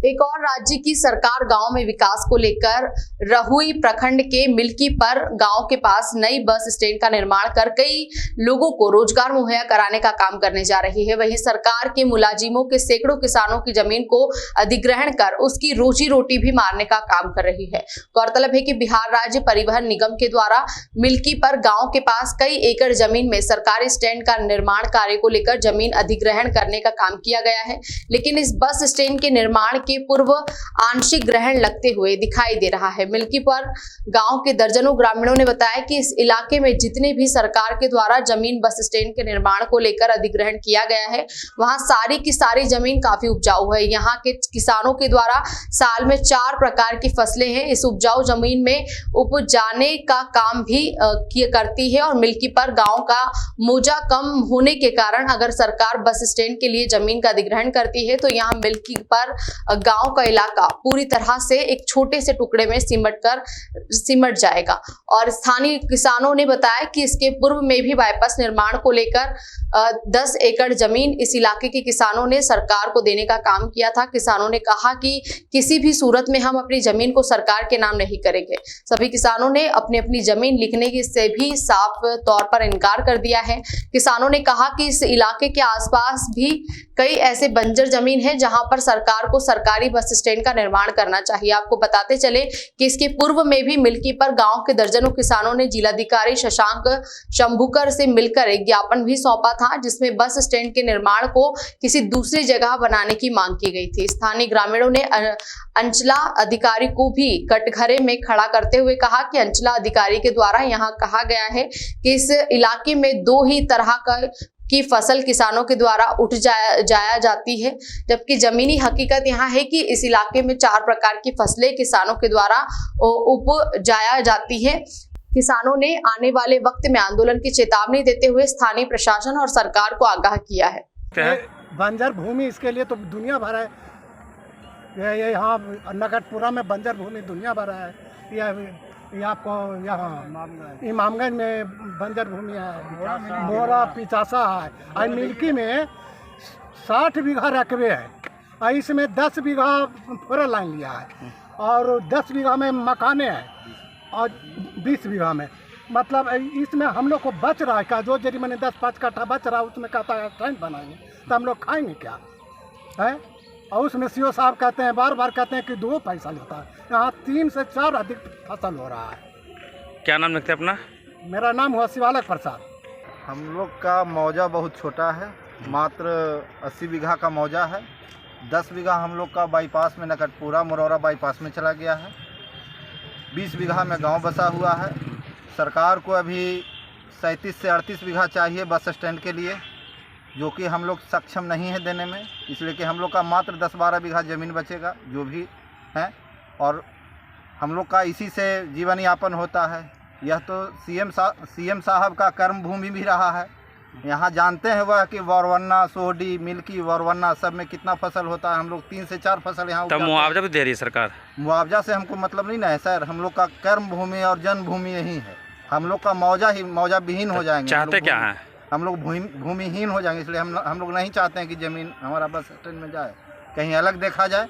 एक और राज्य की सरकार गांव में विकास को लेकर रहुई प्रखंड के मिल्कीपर गांव के पास नई बस स्टैंड का निर्माण कर कई लोगों को रोजगार मुहैया कराने का काम करने जा रही है। वहीं सरकार के मुलाजिमों के सैकड़ों किसानों की जमीन को अधिग्रहण कर उसकी रोजी रोटी भी मारने का काम कर रही है। गौरतलब है कि बिहार राज्य परिवहन निगम के द्वारा मिल्कीपर गांव के पास कई एकड़ जमीन में सरकारी स्टैंड का निर्माण कार्य को लेकर जमीन अधिग्रहण करने का काम किया गया है, लेकिन इस बस स्टैंड के निर्माण के पूर्व आंशिक ग्रहण लगते हुए दिखाई दे रहा है। मिल्कीपर गांव के दर्जनों ग्रामीणों ने बताया कि इस इलाके में जितने भी सरकार के द्वारा जमीन बस स्टैंड के निर्माण को लेकर अधिग्रहण किया गया है, वहां सारी की सारी जमीन काफी उपजाऊ है। यहाँ के किसानों के द्वारा साल में 4 प्रकार की फसलें हैं। इस उपजाऊ जमीन में उपजाने का काम भी करती है और मिल्कीपर गांव का मौजा कम होने के कारण अगर सरकार बस स्टैंड के लिए जमीन का अधिग्रहण करती है तो यहाँ मिल्कीपर गांव का इलाका पूरी तरह से एक छोटे से टुकड़े में सिमट जाएगा। और स्थानीय किसानों ने बताया कि इसके पूर्व में भी बाईपास निर्माण को लेकर 10 एकड़ जमीन इस इलाके के किसानों ने सरकार को देने का काम किया था। किसानों ने कहा कि किसी भी सूरत में हम अपनी जमीन को सरकार के नाम नहीं करेंगे। सभी किसानों ने अपनी अपनी जमीन लिखने से भी साफ तौर पर इनकार कर दिया है। किसानों ने कहा कि इस इलाके के आसपास भी कई ऐसे बंजर जमीन है जहां पर सरकार को सरकारी बस स्टैंड का निर्माण करना चाहिए। आपको बताते चले कि इसके पूर्व में भी मिल्कीपर गांव के दर्जनों किसानों ने जिलाधिकारी शशांक शंभूकर से मिलकर एक ज्ञापन भी सौंपा था, जिसमें बस स्टैंड के निर्माण को किसी दूसरी जगह बनाने की मांग की गई थी। स्थानीय ग्रामीणों ने अंचला अधिकारी को भी कटघरे में खड़ा करते हुए कहा कि अंचला अधिकारी के द्वारा यहाँ कहा गया है कि इस इलाके में 2 ही तरह की फसल किसानों के द्वारा उठ जाया जाती है, जबकि जमीनी हकीकत यहाँ है कि इस इलाके में 4 प्रकार की फसलें किसानों के द्वारा उपजाया जाती है। किसानों ने आने वाले वक्त में आंदोलन की चेतावनी देते हुए स्थानीय प्रशासन और सरकार को आगाह किया है। बंजर भूमि इसके लिए तो दुनिया भर है। ये यहाँ नगरपुरा में बंजर भूमि दुनिया भर है। ये आपको यहाँ इमामगंज में बंजर भूमि है, मोरा पिचासा है और मिल्की में 60 बीघा रकबे है और इसमें 10 बीघा फोर लाइन लिया है और 10 बीघा में मकाने हैं और 20 बीघा में मतलब इसमें हम लोग को बच रहा है क्या? जो जरी मैंने 10-5 कट्ठा बच रहा है उसमें कहता है ट्रेन बनाएंगे तो हम लोग खाएंगे क्या है? और उसमें सीओ साहब कहते हैं बार कहते हैं कि 2 पैसा लेता है। यहाँ 3 से 4 अधिक फसल हो रहा है। क्या नाम लिखते हैं अपना? मेरा नाम हुआ शिवालक प्रसाद। हम लोग का मौजा बहुत छोटा है, मात्र 80 बीघा का मौजा है। 10 बीघा हम लोग का बाईपास में नकटपुरा मुरौरा बाईपास में चला गया है। 20 बीघा में गांव बसा हुआ है। सरकार को अभी 37 से 38 बीघा चाहिए बस स्टैंड के लिए, जो कि हम लोग सक्षम नहीं है देने में, इसलिए कि हम लोग का मात्र 10-12 बीघा ज़मीन बचेगा जो भी है और हम लोग का इसी से जीवन यापन होता है। यह तो सीएम साहब का कर्म भूमि भी रहा है। यहाँ जानते हैं वह कि वरवन्ना, सोहडी, मिल्की, वरवन्ना सब में कितना फसल होता है। हम लोग 3 से 4 फसल यहाँ। तब मुआवजा भी दे रही है सरकार? मुआवजा से हमको मतलब नहीं ना है सर। हम लोग का कर्म भूमि और जन्मभूमि यही है। हम लोग का मौजा विहीन हो जाएंगे। चाहते क्या है? हम लोग भूमिहीन हो जाएंगे, इसलिए हम लोग नहीं चाहते हैं कि ज़मीन हमारा बस स्टैंड में जाए, कहीं अलग देखा जाए।